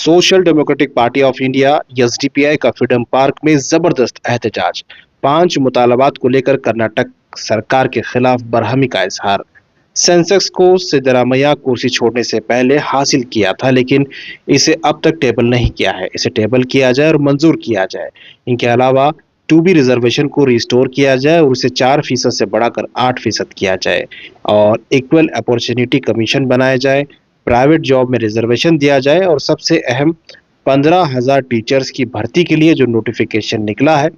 Social democratic party of India SDPI का freedom park में जबरदस्त एहतजाज। 5 मुतालबात को लेकर कर्नाटक सरकार के खिलाफ बरहमी का इजहार। सेंसेक्स को सिद्धरामैया कुर्सी छोड़ने से पहले हासिल किया था, लेकिन इसे अब तक टेबल नहीं किया है। इसे टेबल किया जाए और मंजूर किया जाए। इनके अलावा 2B रिजर्वेशन को रिस्टोर किया जाए और उसे 4% से बढ़ाकर 8% किया जाए और इक्वल अपॉर्चुनिटी कमीशन बनाया जाए। प्राइवेट जॉब में रिजर्वेशन दिया जाए और सबसे अहम 15,000 टीचर्स की भर्ती के लिए जो नोटिफिकेशन निकला है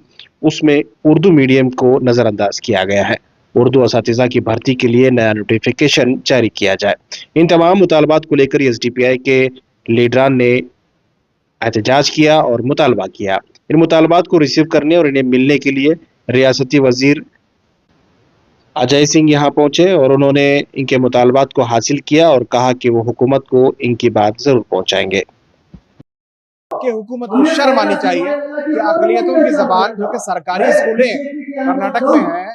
उसमें उर्दू मीडियम को नजरअंदाज किया गया है। उर्दू असातिज़ा की भर्ती के लिए नया नोटिफिकेशन जारी किया जाए। इन तमाम मुतालबात को लेकर एसडीपीआई के लीडरान ने एहतजाज किया और मुतालबा किया। इन मुतालबात को रिसीव करने और इन्हें मिलने के लिए रियासती वजीर अजय सिंह यहाँ पहुंचे और उन्होंने इनके मुतालबात को हासिल किया और कहा कि वो हुकूमत को इनकी बात जरूर पहुंचाएंगे। कि हुकूमत को शर्म आनी चाहिए कि अक़लियतों की ज़बान जो कि सरकारी स्कूलें कर्नाटक में है,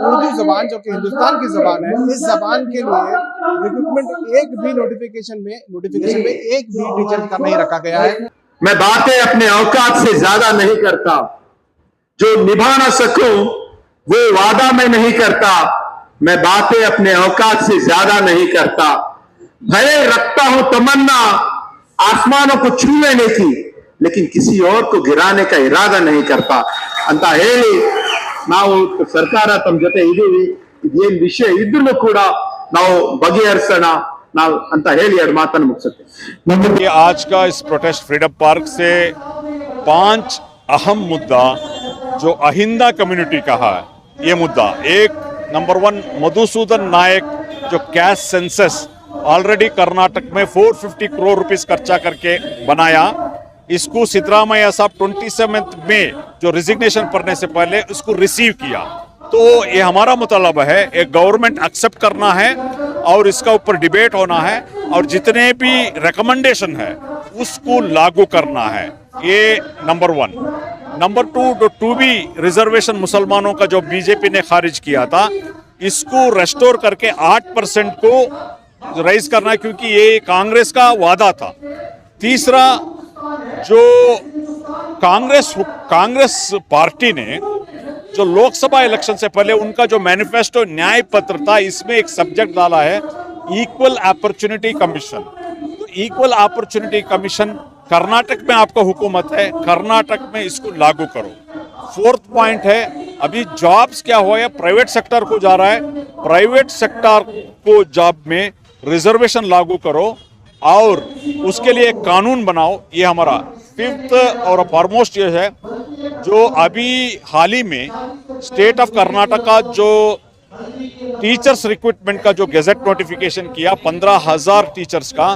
उर्दू ज़बान जो कि हिंदुस्तान की ज़बान है, इस ज़बान के लिए रिक्रूटमेंट एक भी नोटिफिकेशन में एक भी टीचर का नहीं रखा गया है। मैं बातें अपने औकात से ज्यादा नहीं करता, जो निभा ना सकूं वो वादा मैं नहीं करता। मैं बातें अपने औकात से ज्यादा नहीं करता। भले रखता हूं तमन्ना आसमानों को छू लेने की, लेकिन किसी और को गिराने का इरादा नहीं करता ಅಂತ ಹೇಳಿ ನಾವು ಸರ್ಕಾರ ತಮ್ಮ ಜೊತೆ ಇದೀವಿ। ಇದೇನ್ ವಿಷಯ ಇದ್ರೂ ಕೂಡ ನಾವು ಬಗೆಹರಿಸೋಣ ನಾವು ಅಂತ ಹೇಳಿ ಎರಡು ಮಾತನ್ನು ಮುಗಿಸುತ್ತೆ। आज का इस प्रोटेस्ट फ्रीडम पार्क से 5 अहम मुद्दा जो अहिंदा कम्युनिटी का है, ये मुद्दा एक नंबर 1 मधुसूदन नायक जो कैश सेंसस ऑलरेडी कर्नाटक में 450 करोड़ रुपीस खर्चा करके बनाया, इसको सिद्धरामैया साहब 27 में जो रिजिग्नेशन पढ़ने से पहले उसको रिसीव किया। तो ये हमारा मुतालबा है, एक गवर्नमेंट एक्सेप्ट करना है और इसका ऊपर डिबेट होना है और जितने भी रिकमेंडेशन है उसको लागू करना है। ये नंबर 1। नंबर 2 जो 2B रिजर्वेशन मुसलमानों का जो बीजेपी ने खारिज किया था, इसको रेस्टोर करके 8% को राइज करना है, क्योंकि ये कांग्रेस का वादा था। तीसरा, जो कांग्रेस पार्टी ने जो लोकसभा इलेक्शन से पहले उनका जो मैनिफेस्टो न्याय पत्र था, इसमें एक सब्जेक्ट डाला है इक्वल अपॉर्चुनिटी कमीशन। तो इक्वल अपॉर्चुनिटी कमीशन कर्नाटक में आपका हुकूमत है, कर्नाटक में इसको लागू करो। 4th पॉइंट है, अभी जॉब्स क्या हुआ है, प्राइवेट सेक्टर को जा रहा है, प्राइवेट सेक्टर को जॉब में रिजर्वेशन लागू करो और उसके लिए एक कानून बनाओ। ये हमारा 5th और फॉरमोस्ट ये है, जो अभी हाल ही में स्टेट ऑफ कर्नाटक का जो टीचर्स रिक्रूटमेंट का जो गैजेट नोटिफिकेशन किया 15,000 टीचर्स का,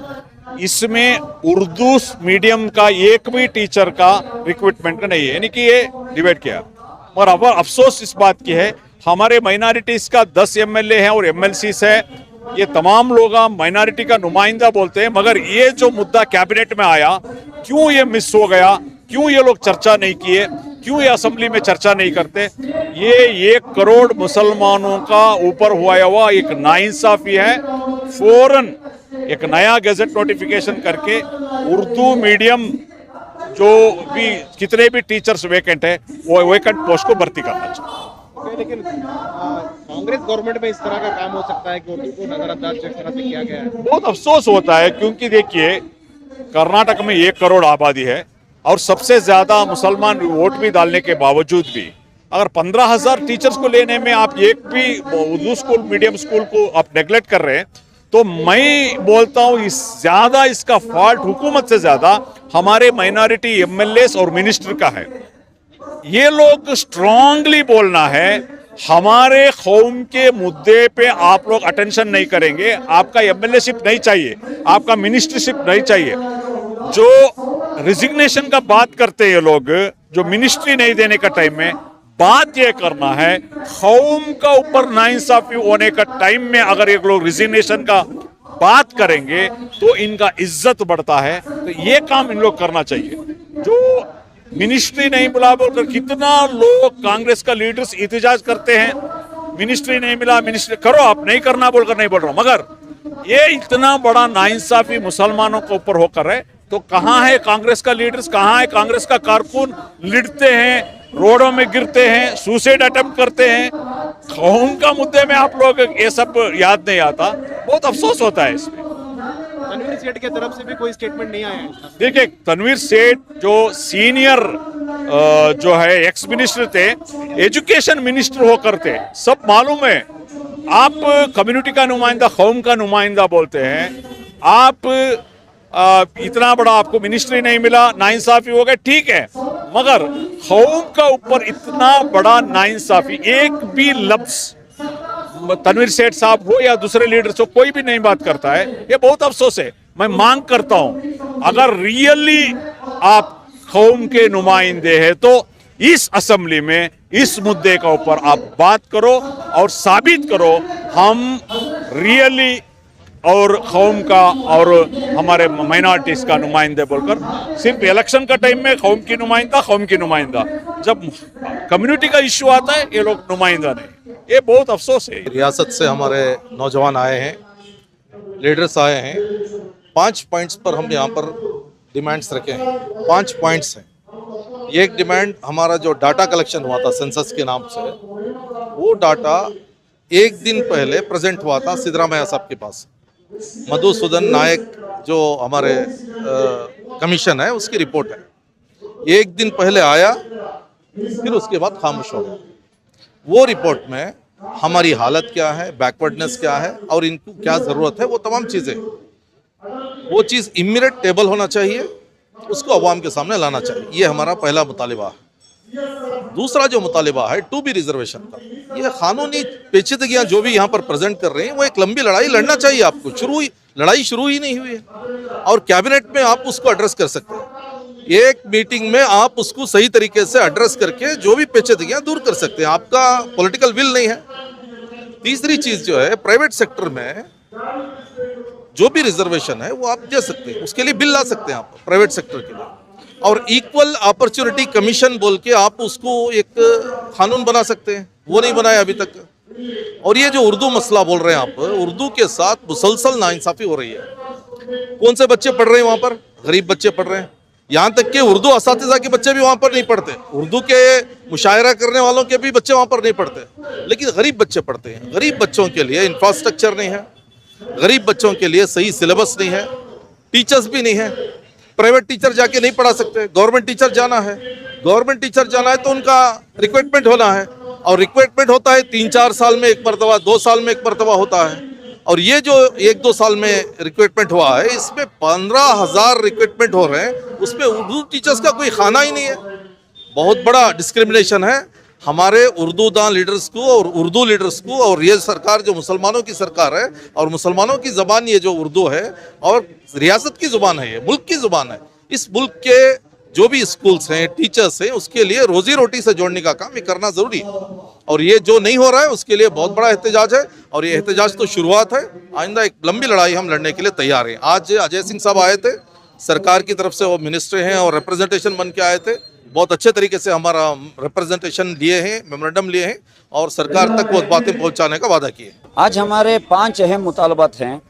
इसमें उर्दू मीडियम का एक भी टीचर का रिक्रूटमेंट का नहीं है, यानी कि ये डिबेट किया। और अब अफसोस इस बात की है, हमारे माइनॉरिटीज का 10 MLA है और MLCs है, ये तमाम लोग माइनॉरिटी का नुमाइंदा बोलते हैं, मगर ये जो मुद्दा कैबिनेट में आया, क्यों ये मिस हो गया, क्यों ये लोग चर्चा नहीं किए, क्यों ये असेंबली में चर्चा नहीं करते? ये 1 करोड़ मुसलमानों का ऊपर हुआ एक नाइंसाफी है। फौरन एक नया गैजेट नोटिफिकेशन करके उर्दू मीडियम जो भी कितने भी टीचर्स वेकेंट है वो वेकेंट पोस्ट को भर्ती करना चाहिए। लेकिन कांग्रेस गवर्नमेंट में इस तरह का काम हो सकता है कि उर्दू को नजरअंदाज जिस तरह से किया गया है, बहुत अफसोस होता है, क्योंकि देखिए कर्नाटक में 1 करोड़ आबादी है और सबसे ज्यादा मुसलमान वोट भी डालने के बावजूद भी अगर 15,000 टीचर्स को लेने में आप एक भी उर्दू स्कूल मीडियम स्कूल को आप नेग्लेक्ट कर रहे हैं, तो मैं बोलता हूँ ज्यादा इसका फॉल्ट हुकूमत से ज्यादा हमारे माइनॉरिटी MLAs और मिनिस्टर का है। ये लोग स्ट्रांगली बोलना है, हमारे कौम के मुद्दे पे आप लोग अटेंशन नहीं करेंगे, आपका MLAशिप नहीं चाहिए, आपका मिनिस्टरशिप नहीं चाहिए। जो रिजिग्नेशन का बात करते हैं ये लोग, जो मिनिस्ट्री नहीं देने का टाइम में बात ये करना है, कौम का ऊपर नाइंसाफी होने का टाइम में अगर ये लोग रिजिग्नेशन का बात करेंगे तो इनका इज्जत बढ़ता है। तो ये काम इन लोग करना चाहिए। जो मिनिस्ट्री नहीं मिला बोलकर कितना लोग कांग्रेस का लीडर्स एहतजाज करते हैं, मिनिस्ट्री नहीं मिला, मिनिस्ट्री करो, आप नहीं करना बोलकर नहीं बोल रहा हूं, मगर ये इतना बड़ा नाइंसाफी मुसलमानों के ऊपर होकर है, तो कहाँ है कांग्रेस का लीडर्स, कहाँ है कांग्रेस का कारकुन? लिटते हैं, रोडों में गिरते हैं, सुसाइड अटेम्प्ट करते हैं। कौन का मुद्दे में आप लोग ये सब याद नहीं आता, बहुत अफसोस होता है इसमें। तनवीर सेठ की तरफ से भी कोई स्टेटमेंट नहीं आया है। देखिए, तनवीर सेठ जो सीनियर जो है एक्स मिनिस्टर थे, एजुकेशन मिनिस्टर होकर थे, सब मालूम है। आप कम्युनिटी का नुमाइंदा, कौम का नुमाइंदा बोलते हैं, आप इतना बड़ा आपको मिनिस्ट्री नहीं मिला, नाइंसाफी हो गया, ठीक है, मगर कौम का ऊपर इतना बड़ा नाइंसाफी, एक भी लफ्ज तनवीर सेठ साहब हो या दूसरे लीडर्स हो, कोई भी नहीं बात करता है। ये बहुत अफसोस है। मैं मांग करता हूं, अगर रियली आप कौम के नुमाइंदे हैं तो इस असेंबली में इस मुद्दे का ऊपर आप बात करो और साबित करो हम रियली और कौम का और हमारे माइनॉरिटीज का नुमाइंदे बोलकर। सिर्फ इलेक्शन का टाइम में कौम की नुमाइंदा, जब कम्युनिटी का इश्यू आता है ये लोग नुमाइंदा नहीं। ये बहुत अफसोस है। रियासत से हमारे नौजवान आए हैं, लीडर्स आए हैं। 5 पॉइंट्स पर हम यहाँ पर डिमांड्स रखे हैं। 5 पॉइंट्स हैं। एक डिमांड, हमारा जो डाटा कलेक्शन हुआ था सेंसस के नाम से, वो डाटा एक दिन पहले प्रेजेंट हुआ था सिद्धरामैया साहब के पास। मधुसूदन नायक जो हमारे कमीशन है, उसकी रिपोर्ट है। एक दिन पहले आया, फिर उसके बाद खामोश हो गया। वो रिपोर्ट में हमारी हालत क्या है, बैकवर्डनेस क्या है और इनको क्या ज़रूरत है, वो तमाम चीज़ें, वो चीज़ इमीडिएट टेबल होना चाहिए, उसको अवाम के सामने लाना चाहिए। ये हमारा पहला मुतालिबा है। दूसरा जो मुतालिबा है 2B रिजर्वेशन का, ये कानूनी पेचीदगियां जो भी यहाँ पर प्रेजेंट कर रहे हैं, वो एक लंबी लड़ाई लड़ना चाहिए आपको। लड़ाई शुरू ही नहीं हुई है और कैबिनेट में आप उसको एड्रेस कर सकते हैं। एक मीटिंग में आप उसको सही तरीके से एड्रेस करके जो भी पेचीदगियां दूर कर सकते हैं। आपका पॉलिटिकल विल नहीं है। तीसरी चीज जो है, प्राइवेट सेक्टर में जो भी रिजर्वेशन है वो आप दे सकते हैं, उसके लिए बिल ला सकते हैं आप प्राइवेट सेक्टर के लिए। और इक्वल अपॉर्चुनिटी कमीशन बोल के आप उसको एक कानून बना सकते हैं, वो नहीं बनाया अभी तक। और ये जो उर्दू मसला बोल रहे हैं आप, उर्दू के साथ मुसलसल नाइंसाफी हो रही है। कौन से बच्चे पढ़ रहे हैं वहाँ पर? गरीब बच्चे पढ़ रहे हैं। यहाँ तक कि उर्दू असातिज़ा के बच्चे भी वहाँ पर नहीं पढ़ते, उर्दू के मुशायरा करने वालों के भी बच्चे वहाँ पर नहीं पढ़ते, लेकिन गरीब बच्चे पढ़ते हैं। गरीब बच्चों के लिए इंफ्रास्ट्रक्चर नहीं है, गरीब बच्चों के लिए सही सिलेबस नहीं है, टीचर्स भी नहीं है। प्राइवेट टीचर जाके नहीं पढ़ा सकते, गवर्नमेंट टीचर जाना है। गवर्नमेंट टीचर जाना है तो उनका रिक्रूटमेंट होना है, और रिक्रूटमेंट होता है 3-4 साल में एक मरतबा, 2 साल में एक मरतबा होता है। और ये जो 1-2 साल में रिक्रूटमेंट हुआ है, इसमें 15,000 रिक्रूटमेंट हो रहे हैं, उसमें उर्दू टीचर्स का कोई खाना ही नहीं है। बहुत बड़ा डिस्क्रिमिनेशन है हमारे उर्दूदान लीडर्स को और उर्दू लीडर्स को। और ये सरकार जो मुसलमानों की सरकार है और मुसलमानों की ज़बान ये जो उर्दू है और रियासत की ज़ुबान है, ये मुल्क की ज़ुबान है। इस मुल्क के जो भी स्कूल्स हैं, टीचर्स हैं, उसके लिए रोजी रोटी से जोड़ने का काम ये करना ज़रूरी है। और ये जो नहीं हो रहा है उसके लिए बहुत बड़ा एहतजाज है, और ये एहतजाज तो शुरुआत है। आइंदा एक लंबी लड़ाई हम लड़ने के लिए तैयार हैं। आज अजय सिंह साहब आए थे, सरकार की तरफ से वो मिनिस्टर हैं और रिप्रेजेंटेशन बन के आए थे। बहुत अच्छे तरीके से हमारा रिप्रेजेंटेशन लिए हैं, मेमोरेंडम लिए हैं और सरकार तक वो बातें पहुंचाने का वादा किए। आज हमारे 5 अहम मुतालबात हैं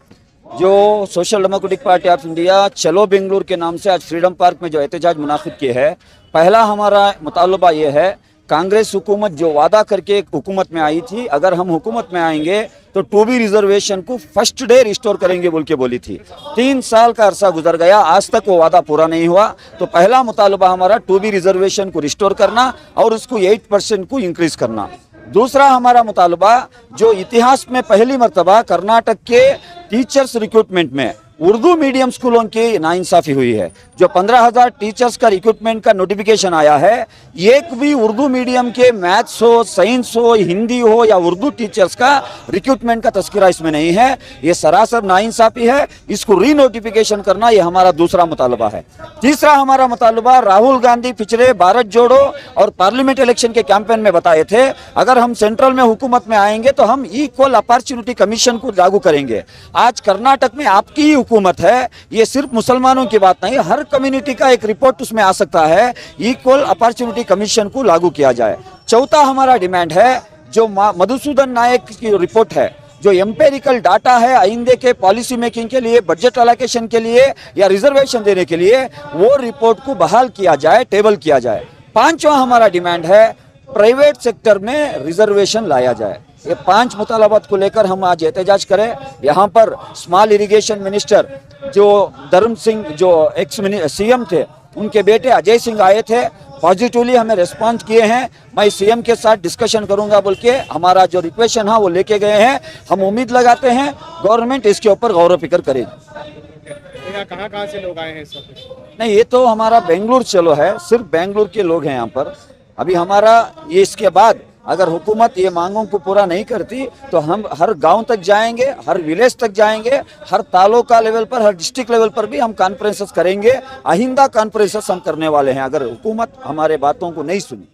जो social democratic party of India चलो बेंगलुरु के नाम से आज फ्रीडम पार्क में जो एहतजाज मुनाकिद किए है। पहला हमारा मुतालबा ये है, कांग्रेस हुकूमत जो वादा करके हुकूमत में आई थी, अगर हम हुकूमत में आएंगे तो 2B रिजर्वेशन को फर्स्ट डे रिस्टोर करेंगे बोल के बोली थी। 3 साल का अरसा गुजर गया, आज तक वो वादा पूरा नहीं हुआ। तो पहला मुतालबा हमारा 2B रिजर्वेशन को रिस्टोर करना और उसको 8% को इंक्रीज करना। दूसरा हमारा मुतालबा, जो इतिहास में पहली मर्तबा कर्नाटक के टीचर्स रिक्रूटमेंट में उर्दू मीडियम स्कूलों की नाइंसाफी हुई है। जो 15,000 टीचर्स का रिक्रूटमेंट का नोटिफिकेशन आया है, एक भी उर्दू मीडियम के मैथ्स हो, साइंस हो, हिंदी हो या उर्दू टीचर्स का रिक्रूटमेंट का तस्करा इसमें नहीं है। ये सरासर नाइंसाफी है, इसको रीनोटिफिकेशन करना ये हमारा दूसरा मुतालबा है। तीसरा हमारा मुतालबा, राहुल गांधी पिछले भारत जोड़ो और पार्लियामेंट इलेक्शन के कैंपेन में बताए थे, अगर हम सेंट्रल में हुकूमत में आएंगे तो हम इक्वल अपॉर्चुनिटी कमीशन को लागू करेंगे। आज कर्नाटक में आपकी ही हुकूमत है, ये सिर्फ मुसलमानों की बात नहीं, हर कम्युनिटी का एक रिपोर्ट उसमें आ सकता है। इक्वल अपॉर्चुनिटी कमीशन को लागू किया जाए। चौथा हमारा डिमांड है, जो मधुसूदन नायक की रिपोर्ट है, जो एम्पेरिकल डाटा है आइंदे के पॉलिसी मेकिंग के लिए, बजट अलोकेशन के लिए या रिजर्वेशन देने के लिए, वो रिपोर्ट को बहाल किया जाए, टेबल किया जाए। पांचवा हमारा डिमांड है प्राइवेट सेक्टर में रिजर्वेशन लाया जाए। ये 5 मुतालबात को लेकर हम आज एहतजाज करें। यहाँ पर स्मॉल इरिगेशन मिनिस्टर जो धर्म सिंह जो एक्स सीएम थे, उनके बेटे अजय सिंह आए थे, पॉजिटिवली हमें रिस्पॉन्स किए हैं। मैं सीएम के साथ डिस्कशन करूंगा बोल के हमारा जो रिक्वेशन है वो लेके गए हैं। हम उम्मीद लगाते हैं गवर्नमेंट इसके ऊपर गौर फिक्र करेगी। यहाँ कहाँ से लोग आए हैं इस वक्त? नहीं, ये तो हमारा बेंगलुरु चलो है, सिर्फ बेंगलुरु के लोग हैं यहाँ पर। अभी हमारा ये इसके बाद अगर हुकूमत ये मांगों को पूरा नहीं करती तो हम हर गांव तक जाएंगे, हर विलेज तक जाएंगे, हर तालुका लेवल पर, हर डिस्ट्रिक्ट लेवल पर भी हम कॉन्फ्रेंसेस करेंगे। आइंदा कॉन्फ्रेंसेस हम करने वाले हैं अगर हुकूमत हमारे बातों को नहीं सुनी।